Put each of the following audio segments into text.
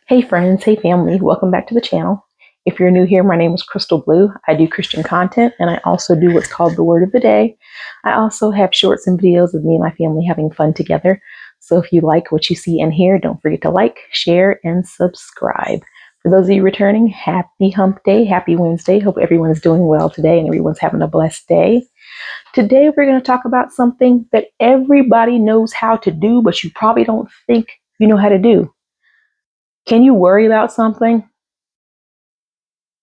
Hey friends, hey family, welcome back to the channel. If you're new here, my name is Crystal Blue. I do Christian content and I also do what's called the Word of the Day. I also have shorts and videos of me and my family having fun together. So if you like what you see and hear, don't forget to like, share, and subscribe. For those of you returning, happy hump day, happy Wednesday. Hope everyone is doing well today and everyone's having a blessed day. Today we're going to talk about something that everybody knows how to do, but you probably don't think you know how to do. Can you worry about something?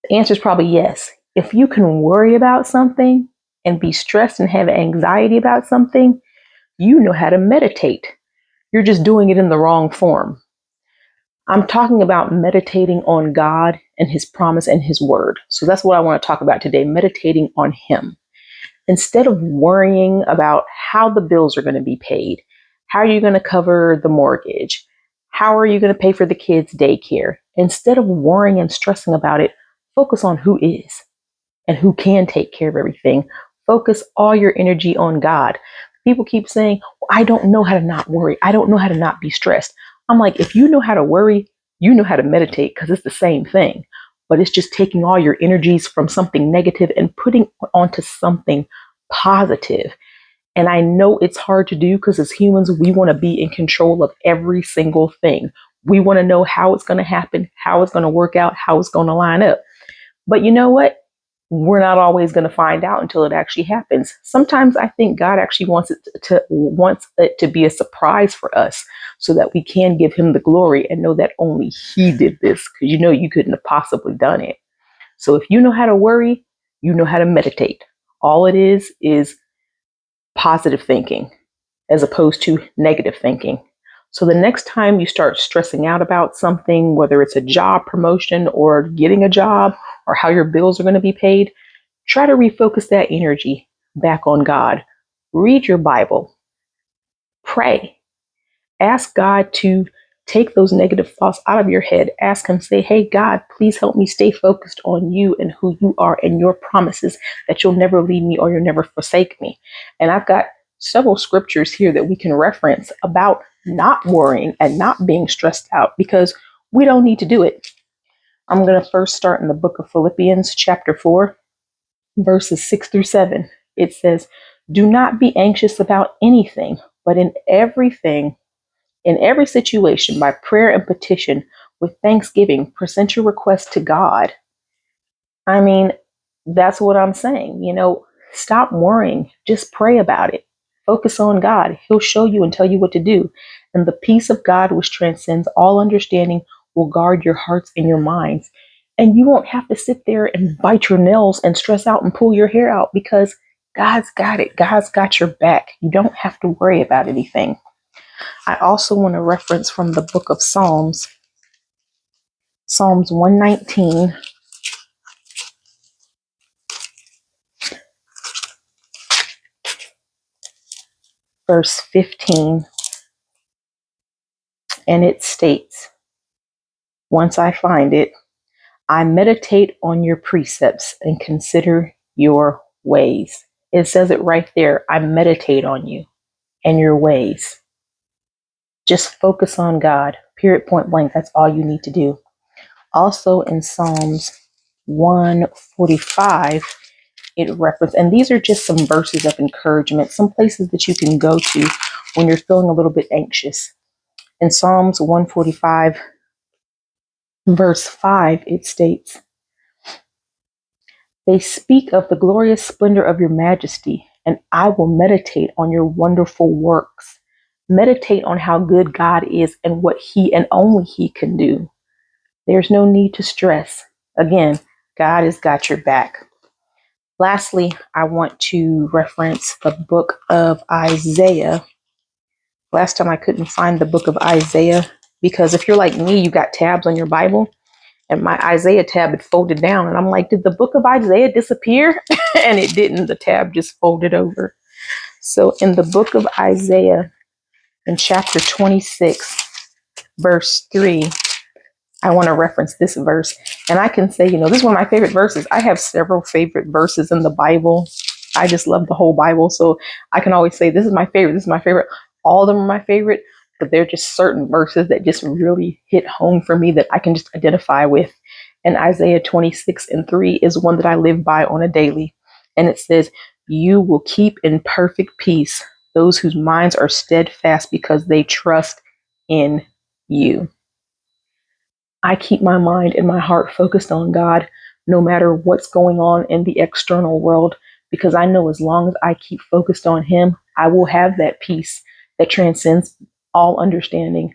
The answer is probably yes. If you can worry about something and be stressed and have anxiety about something, you know how to meditate. You're just doing it in the wrong form. I'm talking about meditating on God and His promise and His word. So that's what I want to talk about today, meditating on Him. Instead of worrying about how the bills are going to be paid, how are you going to cover the mortgage? How are you going to pay for the kids' daycare? Instead of worrying and stressing about it, focus on who is and who can take care of everything. Focus all your energy on God. People keep saying, well, I don't know how to not worry. I don't know how to not be stressed. I'm like, if you know how to worry, you know how to meditate because it's the same thing. But it's just taking all your energies from something negative and putting onto something positive. And I know it's hard to do because as humans, we want to be in control of every single thing. We want to know how it's going to happen, how it's going to work out, how it's going to line up. But you know what? We're not always going to find out until it actually happens. Sometimes I think God actually wants it to be a surprise for us so that we can give Him the glory and know that only He did this, because you know you couldn't have possibly done it. So if you know how to worry, you know how to meditate. All it is positive thinking as opposed to negative thinking. So the next time you start stressing out about something, whether it's a job promotion or getting a job or how your bills are going to be paid, try to refocus that energy back on God. Read your Bible. Pray. Ask God to take those negative thoughts out of your head. Ask Him, say, hey, God, please help me stay focused on you and who you are and your promises that you'll never leave me or you'll never forsake me. And I've got several scriptures here that we can reference about not worrying and not being stressed out because we don't need to do it. I'm going to first start in the book of Philippians, chapter 4, verses 6 through 7. It says, do not be anxious about anything, but in every situation, by prayer and petition, with thanksgiving, present your request to God. I mean, that's what I'm saying. Stop worrying. Just pray about it. Focus on God. He'll show you and tell you what to do. And the peace of God, which transcends all understanding, will guard your hearts and your minds. And you won't have to sit there and bite your nails and stress out and pull your hair out because God's got it. God's got your back. You don't have to worry about anything. I also want to reference from the book of Psalms, Psalms 119, verse 15. And it states, once I find it, I meditate on your precepts and consider your ways. It says it right there. I meditate on you and your ways. Just focus on God, period, point blank. That's all you need to do. Also in Psalms 145, it references, and these are just some verses of encouragement, some places that you can go to when you're feeling a little bit anxious. In Psalms 145, verse 5, it states, they speak of the glorious splendor of your majesty, and I will meditate on your wonderful works. Meditate on how good God is and what He and only He can do. There's no need to stress. Again, God has got your back. Lastly, I want to reference the book of Isaiah. Last time I couldn't find the book of Isaiah because if you're like me, you got tabs on your Bible and my Isaiah tab had folded down. And I'm like, did the book of Isaiah disappear? And it didn't. The tab just folded over. So in the book of Isaiah, in chapter 26, verse 3, I want to reference this verse. And I can say, this is one of my favorite verses. I have several favorite verses in the Bible. I just love the whole Bible. So I can always say, this is my favorite. This is my favorite. All of them are my favorite. but there are just certain verses that just really hit home for me that I can just identify with. And Isaiah 26:3 is one that I live by on a daily. And it says, "You will keep in perfect peace those whose minds are steadfast because they trust in you." I keep my mind and my heart focused on God no matter what's going on in the external world, because I know as long as I keep focused on Him, I will have that peace that transcends all understanding.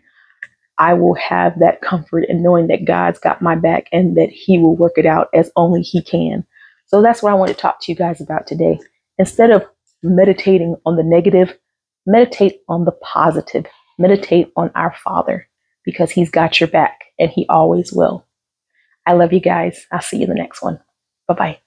I will have that comfort in knowing that God's got my back and that He will work it out as only He can. So that's what I want to talk to you guys about today. Instead of meditating on the negative, meditate on the positive. Meditate on our Father because He's got your back and He always will. I love you guys. I'll see you in the next one. Bye bye.